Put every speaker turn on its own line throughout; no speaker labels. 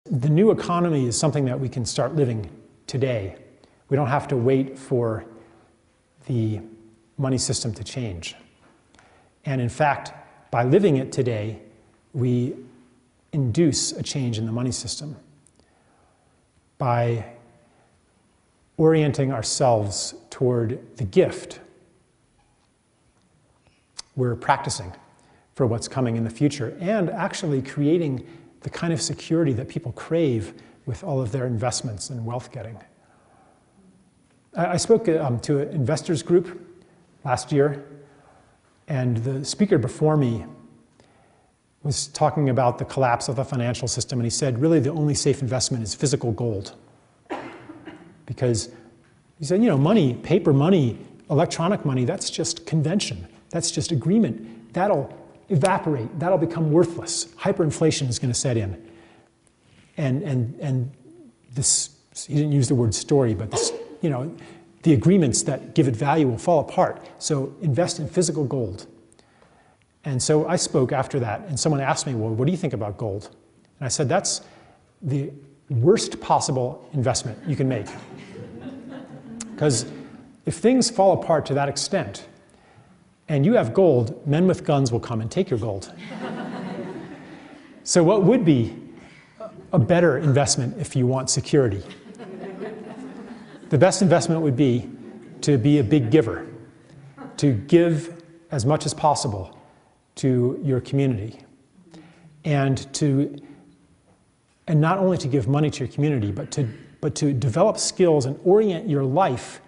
The new economy is something that we can start living today. We don't have to wait for the money system to change. And in fact, by living it today, we induce a change in the money system. By orienting ourselves toward the gift, we're practicing for what's coming in the future and actually creating the kind of security that people crave with all of their investments and wealth getting. I spoke to an investors group last year, and the speaker before me was talking about the collapse of the financial system, and he said, really the only safe investment is physical gold. Because he said, you know, money, paper money, electronic money, that's just convention. That's just agreement. That'll evaporate. That'll become worthless. Hyperinflation is going to set in. And this, he didn't use the word story, but this, you know, the agreements that give it value will fall apart. So invest in physical gold. And so I spoke after that, and someone asked me, well, what do you think about gold? And I said, that's the worst possible investment you can make. Because if things fall apart to that extent, and you have gold, men with guns will come and take your gold. So what would be a better investment if you want security? The best investment would be to be a big giver, to give as much as possible to your community, and not only to give money to your community, but to develop skills and orient your life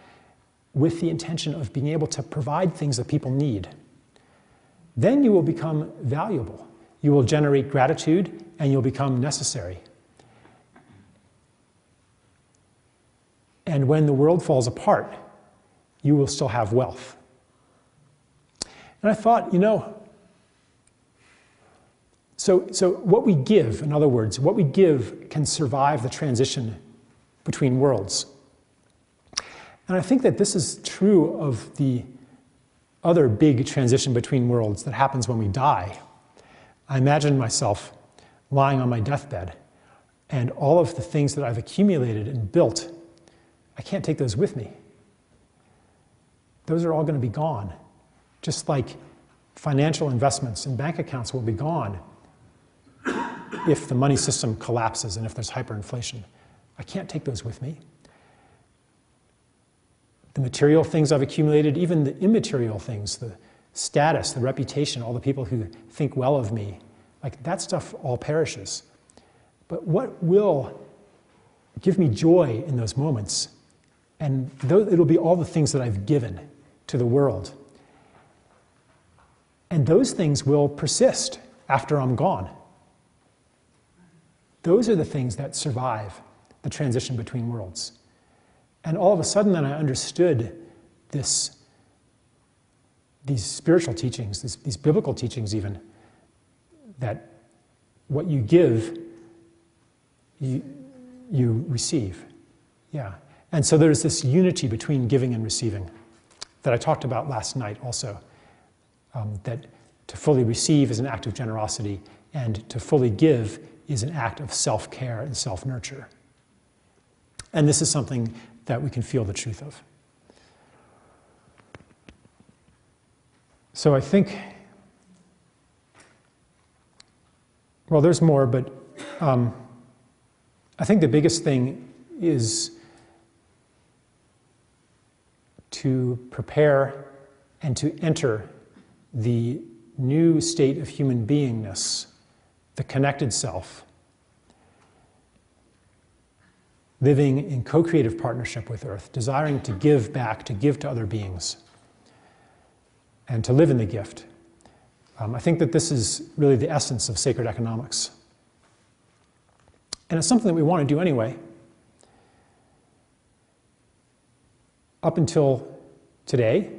with the intention of being able to provide things that people need. Then you will become valuable. You will generate gratitude, and you'll become necessary. And when the world falls apart, you will still have wealth. And I thought, you know, so what we give, in other words, what we give can survive the transition between worlds. And I think that this is true of the other big transition between worlds that happens when we die. I imagine myself lying on my deathbed, and all of the things that I've accumulated and built, I can't take those with me. Those are all going to be gone. Just like financial investments and bank accounts will be gone if the money system collapses and if there's hyperinflation. I can't take those with me. The material things I've accumulated, even the immaterial things, the status, the reputation, all the people who think well of me, like that stuff all perishes. But what will give me joy in those moments? And it'll be all the things that I've given to the world. And those things will persist after I'm gone. Those are the things that survive the transition between worlds. And all of a sudden then I understood these spiritual teachings, these biblical teachings even, that what you give, you receive. Yeah. And so there's this unity between giving and receiving that I talked about last night also, that to fully receive is an act of generosity, and to fully give is an act of self-care and self-nurture. And this is something that we can feel the truth of. So I think, well, there's more, but I think the biggest thing is to prepare and to enter the new state of human beingness, the connected self, living in co-creative partnership with Earth, desiring to give back, to give to other beings, and to live in the gift. I think that this is really the essence of sacred economics. And it's something that we want to do anyway. Up until today,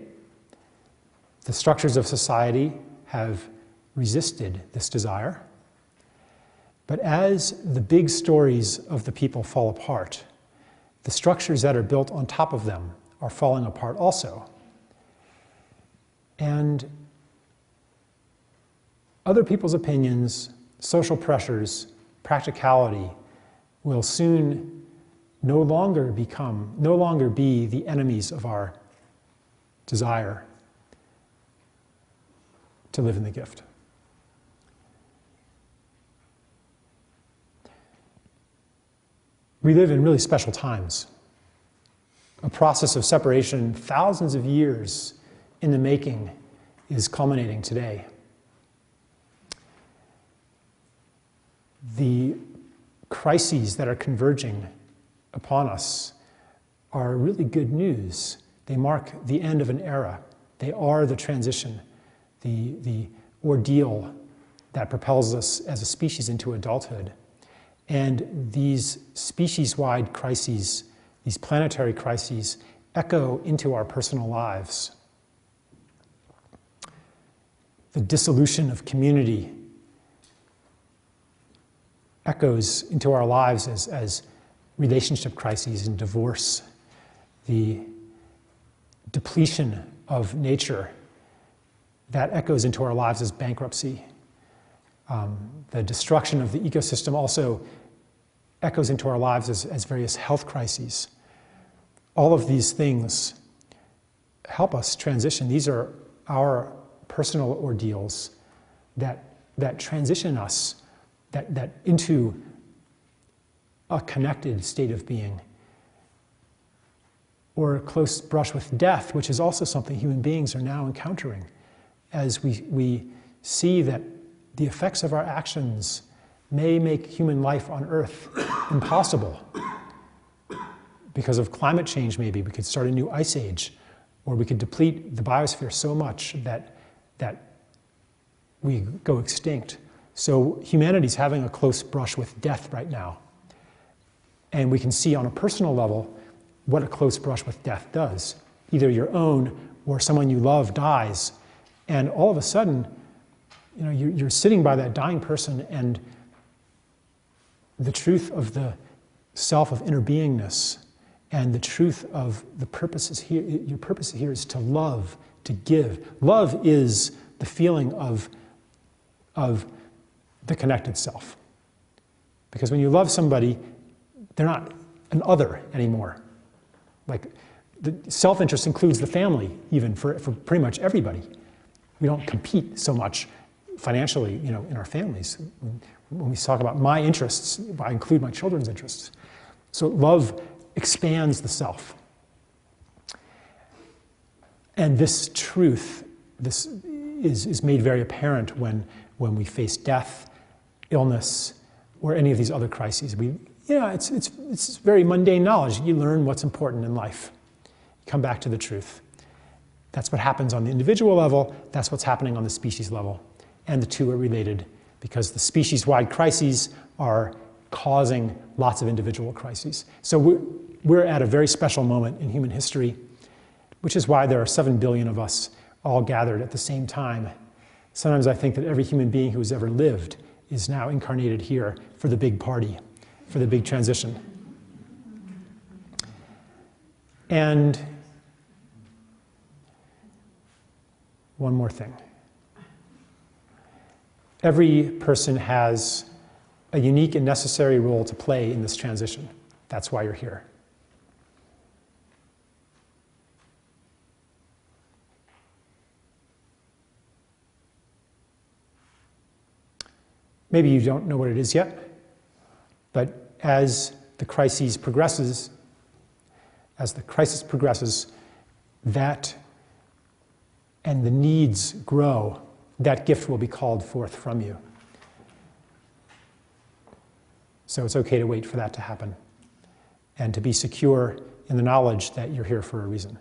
the structures of society have resisted this desire. But as the big stories of the people fall apart, the structures that are built on top of them are falling apart also. And other people's opinions, social pressures, practicality will soon no longer be the enemies of our desire to live in the gift. We live in really special times. A process of separation thousands of years in the making is culminating today. The crises that are converging upon us are really good news. They mark the end of an era. They are the transition, the ordeal that propels us as a species into adulthood. And these species-wide crises, these planetary crises, echo into our personal lives. The dissolution of community echoes into our lives as relationship crises and divorce. The depletion of nature, that echoes into our lives as bankruptcy. The destruction of the ecosystem also echoes into our lives as various health crises. All of these things help us transition. These are our personal ordeals that transition us that into a connected state of being, or a close brush with death, which is also something human beings are now encountering as we see that the effects of our actions may make human life on Earth impossible. Because of climate change, maybe we could start a new ice age, or we could deplete the biosphere so much that we go extinct. So humanity's having a close brush with death right now. And we can see on a personal level what a close brush with death does. Either your own or someone you love dies, and all of a sudden, you're sitting by that dying person, and the truth of the self of inner beingness and the truth of the purpose is here. Your purpose here is to love, to give. Love is the feeling of the connected self. Because when you love somebody, they're not an other anymore. Like, the self-interest includes the family, even for pretty much everybody. We don't compete so much financially, in our families. When we talk about my interests, I include my children's interests. So love expands the self. And this truth, this is made very apparent when we face death, illness, or any of these other crises. It's very mundane knowledge. You learn what's important in life. You come back to the truth. That's what happens on the individual level. That's what's happening on the species level. And the two are related because the species-wide crises are causing lots of individual crises. So we're at a very special moment in human history, which is why there are 7 billion of us all gathered at the same time. Sometimes I think that every human being who has ever lived is now incarnated here for the big party, for the big transition. And one more thing. Every person has a unique and necessary role to play in this transition. That's why you're here. Maybe you don't know what it is yet, but as the crisis progresses, that and the needs grow, that gift will be called forth from you. So it's okay to wait for that to happen and to be secure in the knowledge that you're here for a reason.